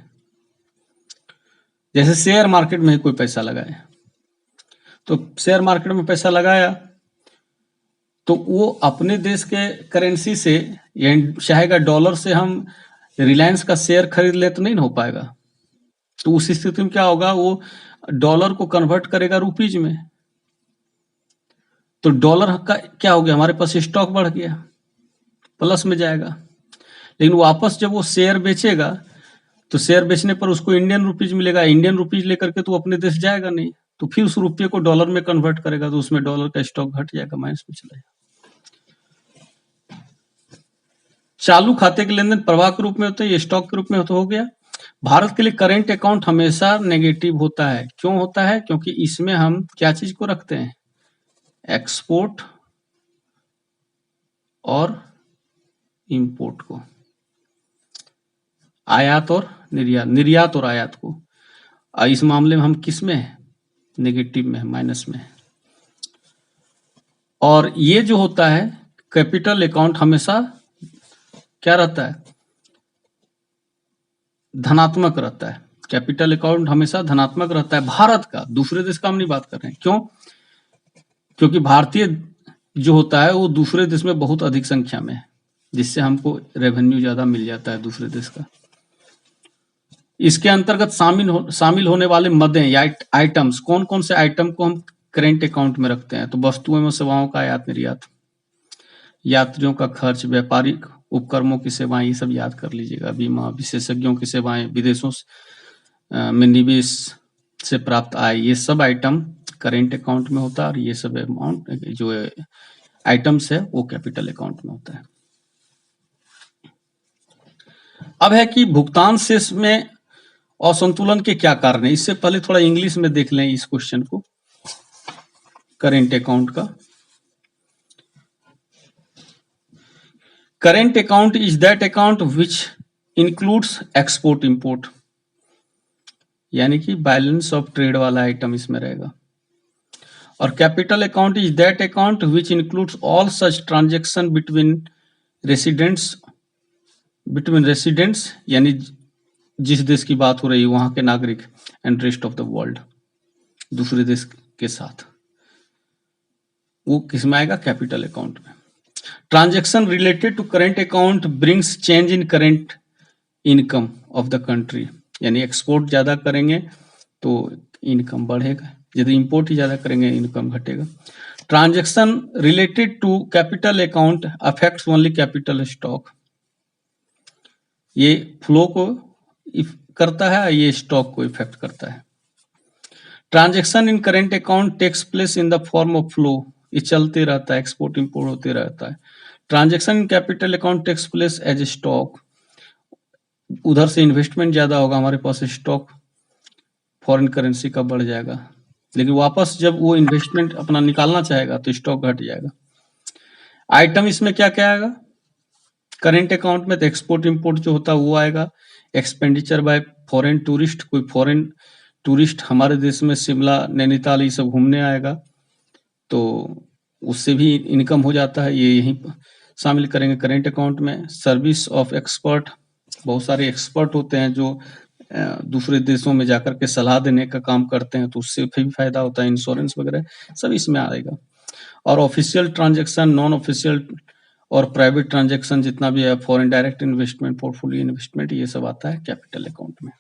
जैसे शेयर मार्केट में कोई पैसा लगाए तो शेयर मार्केट में पैसा लगाया तो वो अपने देश के करेंसी से चाहेगा डॉलर से हम रिलायंस का शेयर खरीद ले तो नहीं हो पाएगा। तो उस स्थिति में क्या होगा? वो डॉलर को कन्वर्ट करेगा रुपीज में, तो डॉलर का क्या हो गया? हमारे पास स्टॉक बढ़ गया, प्लस में जाएगा। लेकिन वापस जब वो शेयर बेचेगा तो शेयर बेचने पर उसको इंडियन रुपीज मिलेगा, इंडियन रुपीज लेकर के तो अपने देश जाएगा नहीं, तो फिर उस रुपये को डॉलर में कन्वर्ट करेगा तो उसमें डॉलर का स्टॉक घट जाएगा, माइनस में चला जाएगा। चालू खाते के लेन देन प्रवाह के रूप में होते हैं, ये स्टॉक के रूप में हो गया। भारत के लिए करेंट अकाउंट हमेशा नेगेटिव होता है। क्यों होता है? क्योंकि इसमें हम क्या चीज को रखते हैं? एक्सपोर्ट और इंपोर्ट को, आयात और निर्यात, निर्यात और आयात को। इस मामले में हम किस में है? नेगेटिव में है, माइनस में है। और ये जो होता है कैपिटल अकाउंट हमेशा क्या रहता है? धनात्मक रहता है। कैपिटल अकाउंट हमेशा धनात्मक रहता है भारत का, दूसरे देश का हम नहीं बात कर रहे हैं। क्यों? क्योंकि भारतीय जो होता है वो दूसरे देश में बहुत अधिक संख्या में है, जिससे हमको रेवेन्यू ज्यादा मिल जाता है दूसरे देश का। इसके अंतर्गत शामिल होने वाले मदें या आइटम्स, कौन कौन से आइटम को हम करेंट अकाउंट में रखते हैं? तो वस्तुओं एवं सेवाओं का आयात निर्यात, यात्रियों का खर्च, व्यापारिक उपक्रमों की सेवाएं, ये सब याद कर लीजिएगा। बीमा, विशेषज्ञों की सेवाएं, विदेशों में निवेश से प्राप्त आय, ये सब आइटम करेंट अकाउंट में होता है, और ये सब अमाउंट जो आइटम्स है वो कैपिटल अकाउंट में होता है। अब है कि भुगतान शेष में असंतुलन के क्या कारण है। इससे पहले थोड़ा इंग्लिश में देख लें इस क्वेश्चन को, करेंट अकाउंट का। Current account is that account which includes export import, यानी कि बैलेंस ऑफ ट्रेड वाला आइटम इसमें रहेगा। और capital account is that account which includes all such transaction between residents यानी जिस देश की बात हो रही है वहां के नागरिक, and rest of the world, दूसरे देश के साथ, वो किस में आएगा? कैपिटल अकाउंट में। Transaction related to current account brings change in current income of the country, यानी एक्सपोर्ट ज्यादा करेंगे तो इनकम बढ़ेगा, यदि इंपोर्ट ही ज्यादा करेंगे इनकम घटेगा। Transaction related to capital account affects only capital stock, ये फ्लो को करता है, ये स्टॉक को इफेक्ट करता है। Transaction in current account takes place in the form of flow, ये चलते रहता है, एक्सपोर्ट इंपोर्ट होते रहता है। Transaction in capital account takes place as a stock, उधर से इन्वेस्टमेंट ज्यादा होगा, हमारे पास स्टॉक फॉरेन करेंसी का बढ़ जाएगा, लेकिन वापस जब वो इन्वेस्टमेंट अपना निकालना चाहेगा तो स्टॉक घट जाएगा। आइटम इसमें क्या क्या आएगा? करेंट अकाउंट में तो एक्सपोर्ट इंपोर्ट जो होता है वो आएगा। एक्सपेंडिचर बाय फॉरेन टूरिस्ट, कोई फॉरेन टूरिस्ट हमारे देश में शिमला नैनीताल ये सब घूमने आएगा तो उससे भी इनकम हो जाता है, ये यहीं शामिल करेंगे करेंट अकाउंट में। सर्विस ऑफ एक्सपर्ट, बहुत सारे एक्सपर्ट होते हैं जो दूसरे देशों में जाकर के सलाह देने का काम करते हैं तो उससे भी फायदा होता है, इंश्योरेंस वगैरह सब इसमें आएगा। और ऑफिशियल ट्रांजेक्शन, नॉन ऑफिशियल और प्राइवेट ट्रांजेक्शन जितना भी है, foreign direct investment, portfolio investment, ये सब आता है कैपिटल अकाउंट में।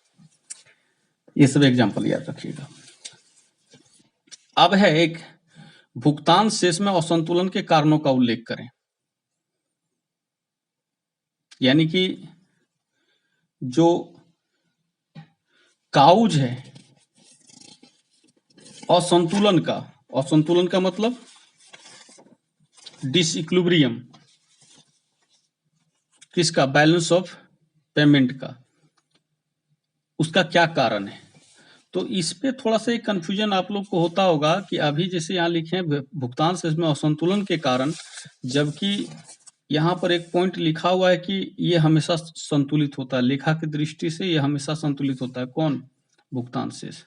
ये सब एग्जांपल याद रखिएगा। अब है एक भुगतान शेष में असंतुलन के कारणों का उल्लेख करें, यानी कि जो काउज है असंतुलन का मतलब डिसइक्विलिब्रियम, किसका? बैलेंस ऑफ पेमेंट का, उसका क्या कारण है? तो इस पे थोड़ा सा एक कंफ्यूजन आप लोग को होता होगा कि अभी जैसे यहाँ लिखे हैं भुगतान शेष में असंतुलन के कारण, जबकि यहाँ पर एक पॉइंट लिखा हुआ है कि ये हमेशा संतुलित होता है, लेखा की दृष्टि से ये हमेशा संतुलित होता है। कौन? भुगतान शेष।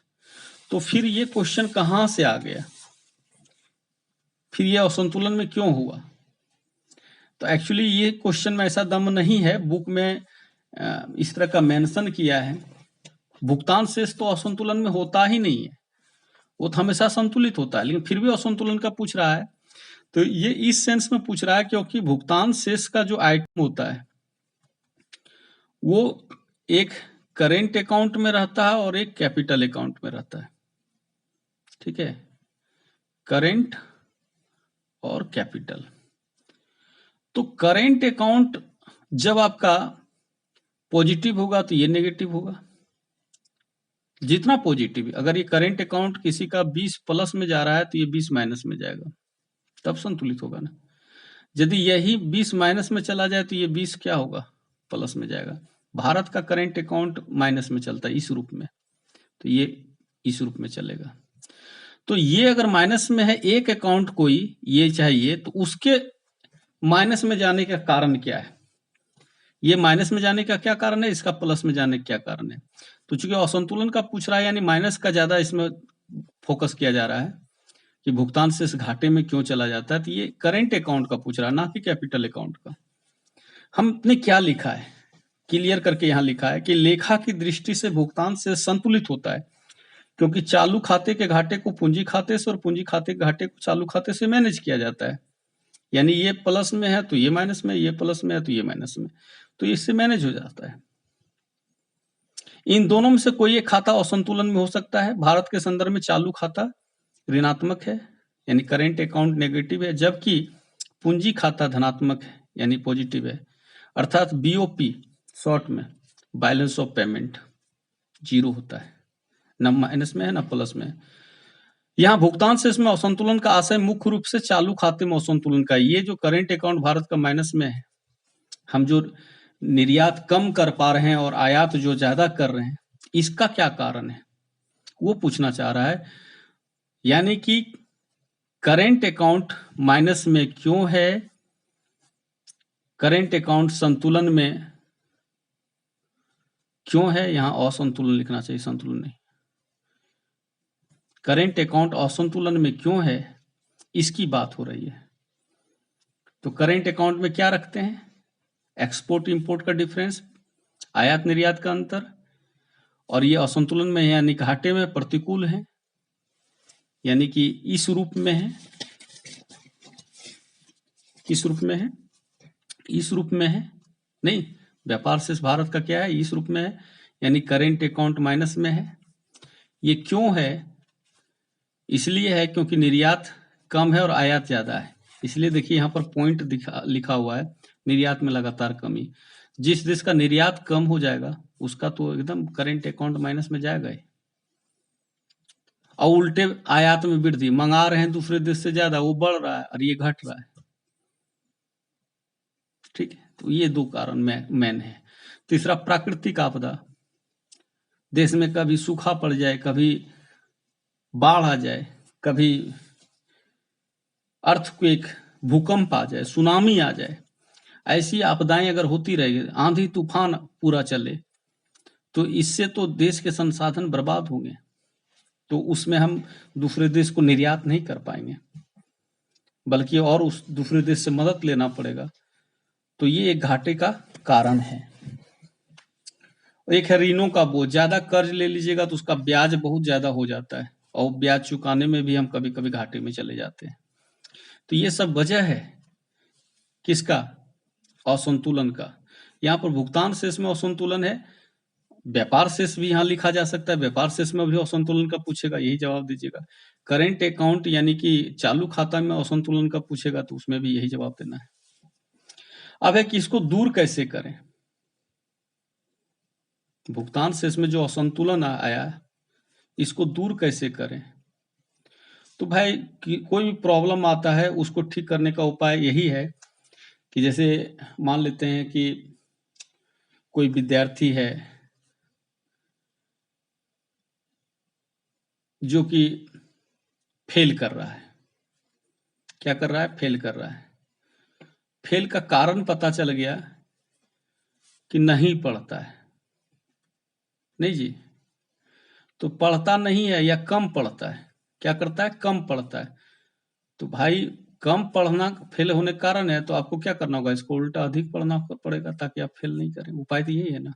तो फिर ये क्वेश्चन कहाँ से आ गया? फिर ये असंतुलन में क्यों हुआ? तो एक्चुअली ये क्वेश्चन में ऐसा दम नहीं है, बुक में इस तरह का मेंशन किया है। भुगतान शेष तो असंतुलन में होता ही नहीं है, वो तो हमेशा संतुलित होता है, लेकिन फिर भी असंतुलन का पूछ रहा है। तो ये इस सेंस में पूछ रहा है क्योंकि भुगतान शेष का जो आइटम होता है वो एक करेंट अकाउंट में रहता है और एक कैपिटल अकाउंट में रहता है। ठीक है, करेंट और कैपिटल। तो करेंट अकाउंट जब आपका पॉजिटिव होगा तो ये नेगेटिव होगा, जितना पॉजिटिव, अगर ये करेंट अकाउंट किसी का 20 प्लस में जा रहा है तो ये 20 माइनस में जाएगा, तब संतुलित होगा ना। यदि यही 20 माइनस में चला जाए तो ये 20 क्या होगा? प्लस में जाएगा। भारत का करेंट अकाउंट माइनस में चलता है इस रूप में, तो ये इस रूप में चलेगा। तो ये अगर माइनस में है एक अकाउंट कोई, ये चाहिए, तो उसके माइनस में जाने का कारण क्या है? ये माइनस में जाने का क्या कारण है, इसका प्लस में जाने का क्या कारण है? तो चूंकि असंतुलन का पूछ रहा है, यानी माइनस का ज्यादा इसमें फोकस किया जा रहा है कि भुगतान से इस घाटे में क्यों चला जाता है, तो ये करेंट अकाउंट का पूछ रहा है, ना कि कैपिटल अकाउंट का। हमने क्या लिखा है, क्लियर करके यहाँ लिखा है कि लेखा की दृष्टि से भुगतान से संतुलित होता है, क्योंकि चालू खाते के घाटे को पूंजी खाते से और पूंजी खाते के घाटे को चालू खाते से मैनेज किया जाता है। यानी ये प्लस में है तो ये माइनस में, ये प्लस में है तो ये माइनस में, तो इससे मैनेज हो जाता है। इन दोनों में से कोई एक खाता असंतुलन में हो सकता है। भारत के संदर्भ में चालू खाता ऋणात्मक है, यानी करेंट अकाउंट नेगेटिव है, जबकि पूंजी खाता धनात्मक है, यानी पॉजिटिव है। अर्थात बीओपी शॉर्ट में बैलेंस ऑफ पेमेंट 0 होता है, न माइनस में है न प्लस में। यहाँ भुगतान से इसमें असंतुलन का आशय मुख्य रूप से चालू खाते में असंतुलन का। ये जो करेंट अकाउंट भारत का माइनस में है, हम जो निर्यात कम कर पा रहे हैं और आयात जो ज्यादा कर रहे हैं, इसका क्या कारण है वो पूछना चाह रहा है। यानी कि करेंट अकाउंट माइनस में क्यों है, करेंट अकाउंट संतुलन में क्यों है, यहां असंतुलन लिखना चाहिए, संतुलन नहीं। करेंट अकाउंट असंतुलन में क्यों है, इसकी बात हो रही है। तो करेंट अकाउंट में क्या रखते हैं, एक्सपोर्ट इंपोर्ट का डिफरेंस, आयात निर्यात का अंतर, और ये असंतुलन में है यानी घाटे में, प्रतिकूल है यानी कि इस रूप में है, किस रूप में है, इस रूप में है, नहीं, व्यापार शेष भारत का क्या है, इस रूप में है, यानी करेंट अकाउंट माइनस में है। ये क्यों है, इसलिए है क्योंकि निर्यात कम है और आयात ज्यादा है। इसलिए देखिए यहाँ पर पॉइंट लिखा हुआ है, निर्यात में लगातार कमी। जिस देश का निर्यात कम हो जाएगा उसका तो एकदम करेंट अकाउंट माइनस में जाएगा ही। और उल्टे आयात में वृद्धि, मंगा रहे हैं दूसरे देश से ज्यादा, वो बढ़ रहा है और ये घट रहा है। ठीक है, तो ये दो कारण मेन है। तीसरा, प्राकृतिक आपदा, देश में कभी सूखा पड़ जाए, कभी बाढ़ आ जाए, कभी अर्थक्वेक, भूकंप आ जाए, सुनामी आ जाए, ऐसी आपदाएं अगर होती रहेगी, आंधी तूफान पूरा चले, तो इससे तो देश के संसाधन बर्बाद होंगे, तो उसमें हम दूसरे देश को निर्यात नहीं कर पाएंगे, बल्कि और उस दूसरे देश से मदद लेना पड़ेगा। तो ये एक घाटे का कारण है। एक है ऋणों का बोझ, ज्यादा कर्ज ले लीजिएगा तो उसका ब्याज बहुत ज्यादा हो जाता है और ब्याज चुकाने में भी हम कभी कभी घाटे में चले जाते हैं। तो ये सब वजह है किसका, असंतुलन का। यहाँ पर भुगतान शेष में असंतुलन है, व्यापार शेष भी यहाँ लिखा जा सकता है, व्यापार शेष में भी असंतुलन का पूछेगा, यही जवाब दीजिएगा। करेंट अकाउंट यानी कि चालू खाता में असंतुलन का पूछेगा तो उसमें भी यही जवाब देना है। अब है कि इसको दूर कैसे करें, भुगतान शेष में जो असंतुलन आया इसको दूर कैसे करें। तो भाई कोई भी प्रॉब्लम आता है उसको ठीक करने का उपाय यही है कि जैसे मान लेते हैं कि कोई विद्यार्थी है जो कि फेल कर रहा है, क्या कर रहा है, फेल कर रहा है। फेल का कारण पता चल गया कि नहीं पढ़ता है, नहीं जी, तो पढ़ता नहीं है या कम पढ़ता है, क्या करता है, कम पढ़ता है। तो भाई कम पढ़ना फेल होने का कारण है, तो आपको क्या करना होगा, इसको उल्टा अधिक पढ़ना पड़ेगा ताकि आप फेल नहीं करें। उपाय तो यही है ना।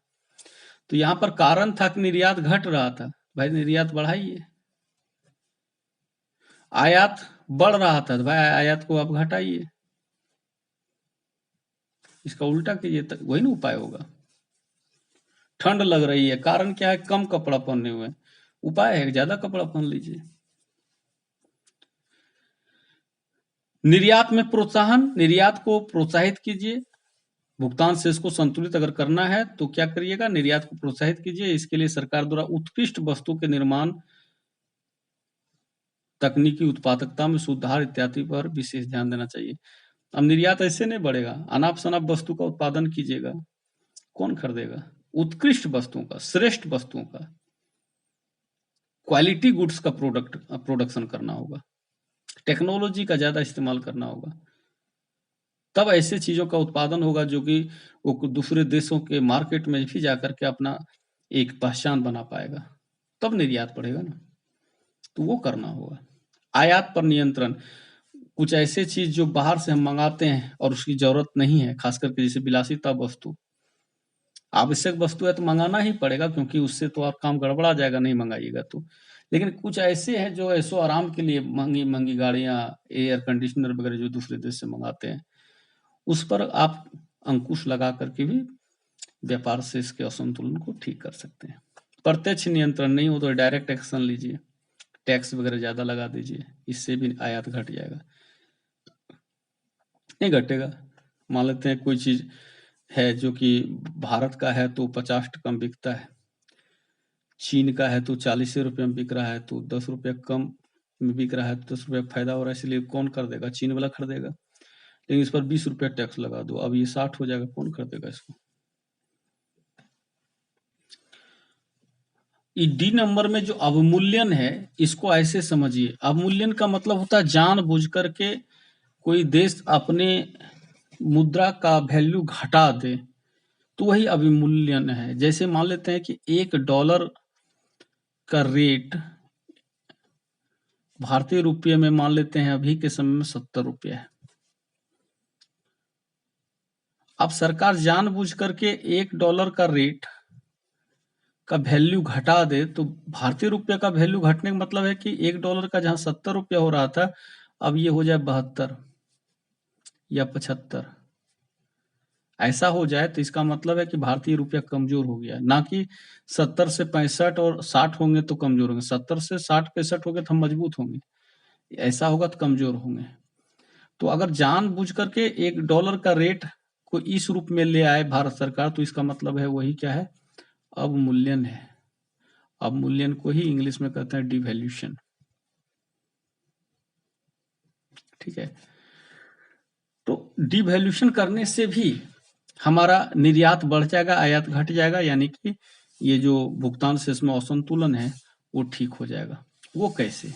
तो यहाँ पर कारण था कि निर्यात घट रहा था, भाई निर्यात बढ़ाइए। आयात बढ़ रहा था तो भाई आयात को आप घटाइए, इसका उल्टा कीजिए, वही ना उपाय होगा। ठंड लग रही है, कारण क्या है, कम कपड़ा पहने हुए, उपाय है ज्यादा कपड़ा पहन लीजिए। निर्यात में प्रोत्साहन, निर्यात को प्रोत्साहित कीजिए। भुगतान शेष को संतुलित अगर करना है तो क्या करिएगा, निर्यात को प्रोत्साहित कीजिए। इसके लिए सरकार द्वारा उत्कृष्ट वस्तु के निर्माण, तकनीकी उत्पादकता में सुधार इत्यादि पर विशेष ध्यान देना चाहिए। अब निर्यात ऐसे नहीं बढ़ेगा, अनाप शनाप वस्तु का उत्पादन कीजिएगा, कौन खरीदेगा, उत्कृष्ट वस्तुओं का, श्रेष्ठ वस्तुओं का, क्वालिटी गुड्स का प्रोडक्शन करना होगा, टेक्नोलॉजी का ज्यादा इस्तेमाल करना होगा, तब ऐसे चीजों का उत्पादन होगा जो कि वो दूसरे देशों के मार्केट में भी जाकर के अपना एक पहचान बना पाएगा, तब निर्यात बढ़ेगा ना। तो वो करना होगा। आयात पर नियंत्रण, कुछ ऐसे चीज जो बाहर से हम मंगाते हैं और उसकी जरूरत नहीं है, खास करके जैसे विलासिता वस्तु, आवश्यक वस्तु है तो मंगाना ही पड़ेगा क्योंकि उससे तो आप काम गड़बड़ा जाएगा नहीं मंगाइएगा तो। लेकिन कुछ ऐसे हैं जो ऐसो आराम के लिए महंगी महंगी गाड़ियां, एयर कंडीशनर वगैरह जो दूसरे देश से मंगाते हैं, उस पर आप अंकुश लगा करके भी व्यापार से इसके असंतुलन को ठीक कर सकते हैं। प्रत्यक्ष नियंत्रण नहीं हो तो डायरेक्ट एक्शन लीजिए, टैक्स वगैरह ज्यादा लगा दीजिए, इससे भी आयात घट जाएगा। नहीं घटेगा, मान लेते हैं कोई चीज है जो कि भारत का है तो 50 कम बिकता है, चीन का है तो 40 रुपये में बिक रहा है, तो 10 रुपये कम में बिक रहा है तो 10 रुपये फायदा हो रहा है, इसलिए कौन खरीदेगा, चीन वाला खरीदेगा। लेकिन इस पर 20 रुपये टैक्स लगा दो, अब ये 60 हो जाएगा, कौन खरीदेगा इसको। डी नंबर में जो अवमूल्यन है इसको ऐसे समझिए, अवमूल्यन का मतलब होता है जानबूझ करके कोई देश अपने मुद्रा का वैल्यू घटा दे तो वही अवमूल्यन है। जैसे मान लेते हैं कि $1 का रेट भारतीय रुपये में मान लेते हैं अभी के समय में 70 रुपये है। अब सरकार जानबूझ करके $1 का रेट का वैल्यू घटा दे तो भारतीय रुपये का वैल्यू घटने का मतलब है कि $1 का जहां 70 रुपया हो रहा था अब ये हो जाए 72 या 75। ऐसा हो जाए तो इसका मतलब है कि भारतीय रुपया कमजोर हो गया, ना कि 70 से 65 और 60 होंगे तो कमजोर होंगे। 70 से 60 65 होंगे तो हम मजबूत होंगे, ऐसा होगा तो कमजोर होंगे। तो अगर जानबूझ करके $1 का रेट को इस रूप में ले आए भारत सरकार तो इसका मतलब है वही क्या है, अवमूल्यन है। अवमूल्यन को ही इंग्लिश में कहते हैं डिवैल्यूशन। ठीक है, तो डिवैल्यूशन करने से भी हमारा निर्यात बढ़ जाएगा, आयात घट जाएगा, यानी कि ये जो भुगतान से इसमें असंतुलन है वो ठीक हो जाएगा। वो कैसे?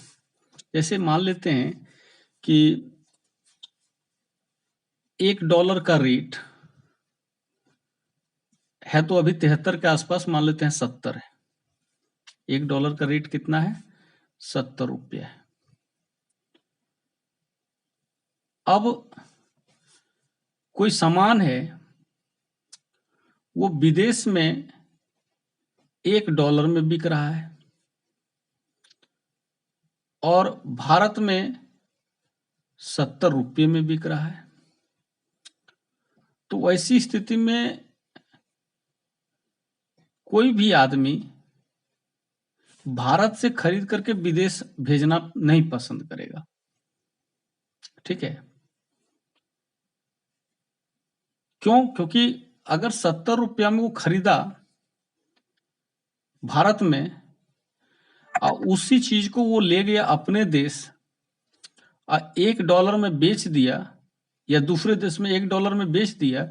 जैसे मान लेते हैं कि $1 का रेट है तो अभी 73 के आसपास, मान लेते हैं 70 है। $1 का रेट कितना है? 70 रुपये है। अब कोई सामान है वो विदेश में $1 में बिक रहा है और भारत में 70 रुपये में बिक रहा है। तो ऐसी स्थिति में कोई भी आदमी भारत से खरीद करके विदेश भेजना नहीं पसंद करेगा। ठीक है, क्यों? क्योंकि अगर 70 रुपया में वो खरीदा भारत में और उसी चीज को वो ले गया अपने देश और $1 में बेच दिया या दूसरे देश में $1 में बेच दिया,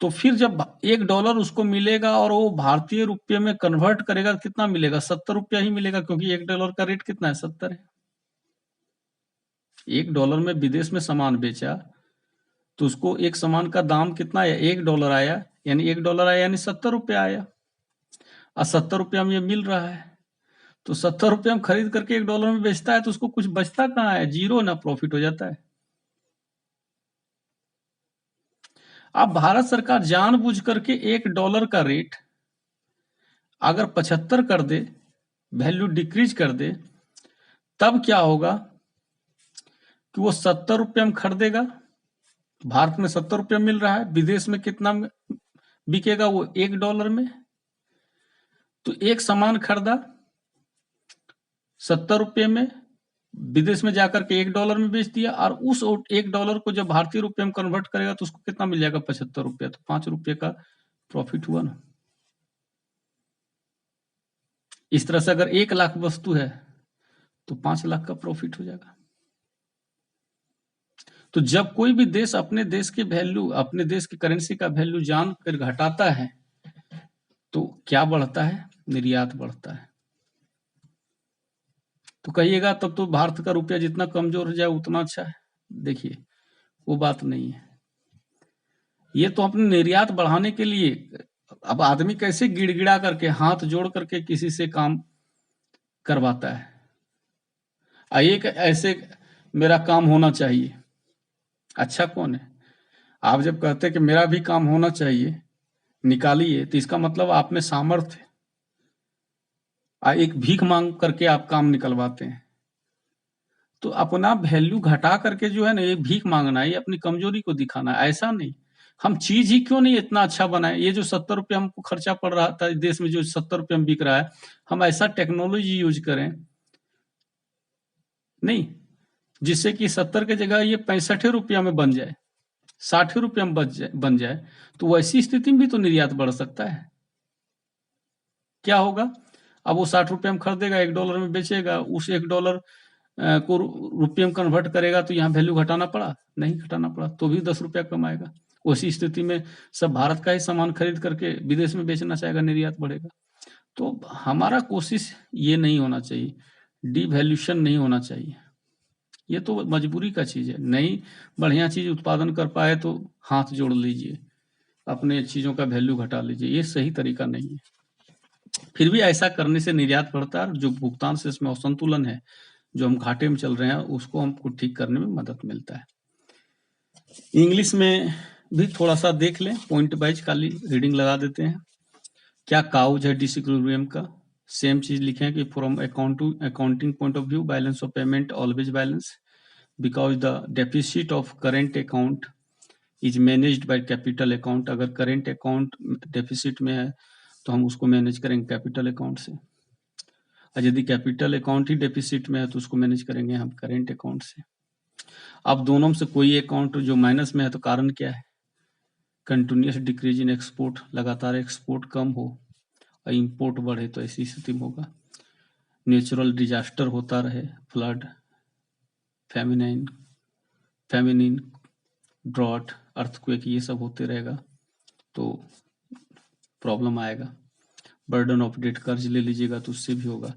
तो फिर जब $1 उसको मिलेगा और वो भारतीय रुपये में कन्वर्ट करेगा कितना मिलेगा? 70 रुपया ही मिलेगा, क्योंकि $1 का रेट कितना है? 70 है। $1 में विदेश में सामान बेचा तो उसको एक सामान का दाम कितना आया? $1 आया, यानी $1 आया यानी 70 रुपया आया और 70 रुपया में ये मिल रहा है। तो 70 रुपया में खरीद करके $1 में बेचता है तो उसको कुछ बचता कहाँ है? जीरो ना, प्रॉफिट हो जाता है। अब भारत सरकार जानबूझ करके $1 का रेट अगर 75 कर दे, वैल्यू डिक्रीज कर दे, तब क्या होगा कि वो 70 रुपये में खरीदेगा। भारत में 70 रुपये मिल रहा है, विदेश में कितना बिकेगा? वो $1 में। तो एक सामान खरीदा 70 रुपये में, विदेश में जाकर के $1 में बेच दिया और उस $1 को जब भारतीय रुपये में कन्वर्ट करेगा तो उसको कितना मिल जाएगा? 75 रुपया। तो 5 रुपये का प्रॉफिट हुआ ना। इस तरह से अगर 1 लाख वस्तु है तो 5 लाख का प्रॉफिट हो जाएगा। तो जब कोई भी देश अपने देश की वैल्यू, अपने देश की करेंसी का वैल्यू जान कर घटाता है तो क्या बढ़ता है? निर्यात बढ़ता है। तो कहिएगा तब तो भारत का रुपया जितना कमजोर हो जाए उतना अच्छा है। देखिए, वो बात नहीं है। ये तो अपने निर्यात बढ़ाने के लिए, अब आदमी कैसे गिड़गिड़ा करके हाथ जोड़ करके किसी से काम करवाता है, एक ऐसे मेरा काम होना चाहिए। अच्छा कौन है? आप जब कहते हैं कि मेरा भी काम होना चाहिए, निकालिए, तो इसका मतलब आप में सामर्थ्य, एक भीख मांग करके आप काम निकलवाते हैं। तो अपना वैल्यू घटा करके जो है ना, ये भीख मांगना है, ये अपनी कमजोरी को दिखाना है। ऐसा नहीं, हम चीज ही क्यों नहीं इतना अच्छा बनाए? ये जो 70 रुपया हमको खर्चा पड़ रहा था देश में, जो 70 रुपया में बिक रहा है, हम ऐसा टेक्नोलॉजी यूज करें नहीं जिससे कि 70 की जगह ये 65 रुपया में बन जाए, 60 रुपया में बन जाए। तो वैसी स्थिति में भी तो निर्यात बढ़ सकता है। क्या होगा? अब वो 60 रुपये में खरीदेगा, $1 में बेचेगा, उस $1 को रुपये में कन्वर्ट करेगा तो यहाँ वैल्यू घटाना पड़ा? नहीं घटाना पड़ा, तो भी 10 रुपया कमाएगा। उसी स्थिति में सब भारत का ही सामान खरीद करके विदेश में बेचना चाहेगा, निर्यात बढ़ेगा। तो हमारा कोशिश ये नहीं होना चाहिए, डिवैल्यूशन नहीं होना चाहिए। ये तो मजबूरी का चीज है। नई बढ़िया चीज उत्पादन कर पाए तो हाथ जोड़ लीजिए, अपने चीजों का वैल्यू घटा लीजिए, ये सही तरीका नहीं है। फिर भी ऐसा करने से निर्यात बढ़ता है, जो भुगतान से इसमें असंतुलन है, जो हम घाटे में चल रहे हैं, उसको हमको ठीक करने में मदद मिलता है। इंग्लिश में भी थोड़ा सा देख लें, पॉइंट वाइज खाली रीडिंग लगा देते हैं। क्या काउज है डिसइक्विलिब्रियम का? सेम चीज लिखें कि from accounting point of view balance of payment always balance because the deficit of current account is managed by capital account. अगर करेंट अकाउंट डेफिसिट में है तो हम उसको मैनेज करेंगे कैपिटल अकाउंट से, और यदि कैपिटल अकाउंट ही डेफिसिट में है तो उसको मैनेज करेंगे हम करेंट अकाउंट से। अब दोनों में से कोई अकाउंट जो माइनस में है तो कारण क्या है? कंटिन्यूस डिक्रीज इन एक्सपोर्ट, लगातार एक्सपोर्ट कम हो और इंपोर्ट बढ़े तो ऐसी स्थिति में होगा। नेचुरल डिजास्टर होता रहे, फ्लड, फेमिनिन, ड्रॉट, अर्थक्वेक, ये सब होते रहेगा तो प्रॉब्लम आएगा। बर्डन ऑफ डेट, कर्ज ले लीजिएगा तो उससे भी होगा।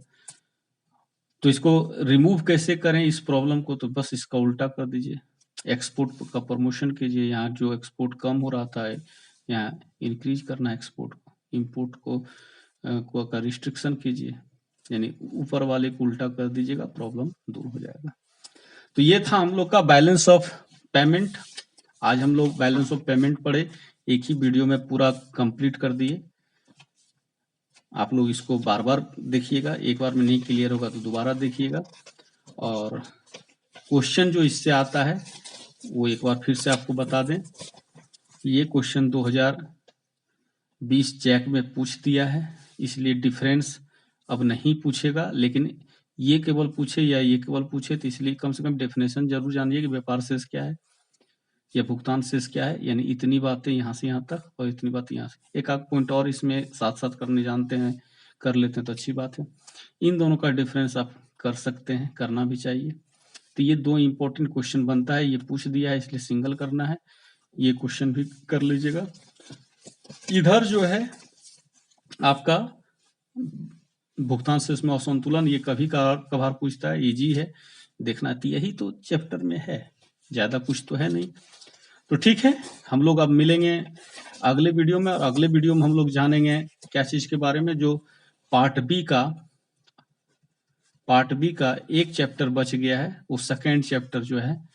तो इसको रिमूव कैसे करें इस प्रॉब्लम को? तो बस इसका उल्टा कर दीजिए, एक्सपोर्ट का प्रमोशन कीजिए। यहाँ जो एक्सपोर्ट कम हो रहा था यहाँ इंक्रीज करना एक्सपोर्ट को, इम्पोर्ट को का रिस्ट्रिक्शन कीजिए, यानी ऊपर वाले को उल्टा कर दीजिएगा, प्रॉब्लम दूर हो जाएगा। तो ये था हम लोग का बैलेंस ऑफ पेमेंट। आज हम लोग बैलेंस ऑफ पेमेंट पढ़े, एक ही वीडियो में पूरा कंप्लीट कर दिए। आप लोग इसको बार बार देखिएगा, एक बार में नहीं क्लियर होगा तो दोबारा देखिएगा। और क्वेश्चन जो इससे आता है वो एक बार फिर से आपको बता दें, ये क्वेश्चन 2020 जैक में पूछ दिया है, इसलिए डिफरेंस अब नहीं पूछेगा। लेकिन ये केवल पूछे या ये केवल पूछे तो इसलिए कम से कम डेफिनेशन जरूर जानिए कि व्यापार शेष क्या है या भुगतान शेष क्या है, यानी इतनी बातें यहाँ से यहाँ तक और इतनी बात यहाँ से। एक आध पॉइंट और इसमें साथ साथ करने जानते हैं, कर लेते हैं तो अच्छी बात है। इन दोनों का डिफरेंस आप कर सकते हैं, करना भी चाहिए। तो ये दो इंपॉर्टेंट क्वेश्चन बनता है, ये पूछ दिया है इसलिए सिंगल करना है, ये क्वेश्चन भी कर लीजिएगा। इधर जो है आपका भुगतान शेष में असंतुलन, ये कभी कभार पूछता है, इजी है देखना। तो यही तो चैप्टर में है, ज्यादा कुछ तो है नहीं। तो ठीक है, हम लोग अब मिलेंगे अगले वीडियो में, और अगले वीडियो में हम लोग जानेंगे क्या चीज के बारे में, जो पार्ट बी का एक चैप्टर बच गया है, वो सेकेंड चैप्टर जो है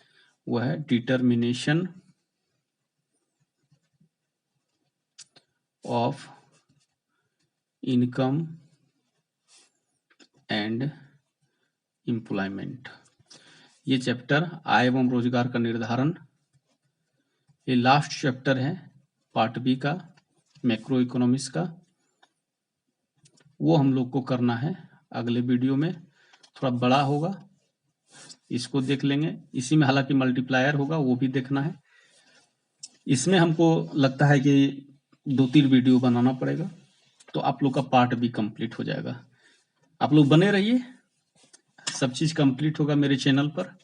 वो है determination of income and employment. ये चैप्टर आय एवं रोजगार का निर्धारण, ये लास्ट चैप्टर है पार्ट बी का, मैक्रो इकोनॉमिक्स का। वो हम लोग को करना है अगले वीडियो में, थोड़ा बड़ा होगा, इसको देख लेंगे। इसी में हालांकि मल्टीप्लायर होगा, वो भी देखना है। इसमें हमको लगता है कि 2-3 वीडियो बनाना पड़ेगा, तो आप लोग का पार्ट भी कंप्लीट हो जाएगा। आप लोग बने रहिए, सब चीज कंप्लीट होगा मेरे चैनल पर।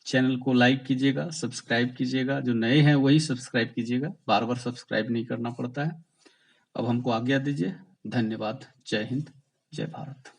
चैनल को लाइक कीजिएगा, सब्सक्राइब कीजिएगा, जो नए हैं वही सब्सक्राइब कीजिएगा, बार बार सब्सक्राइब नहीं करना पड़ता है। अब हमको आज्ञा दीजिए, धन्यवाद, जय हिंद, जय भारत।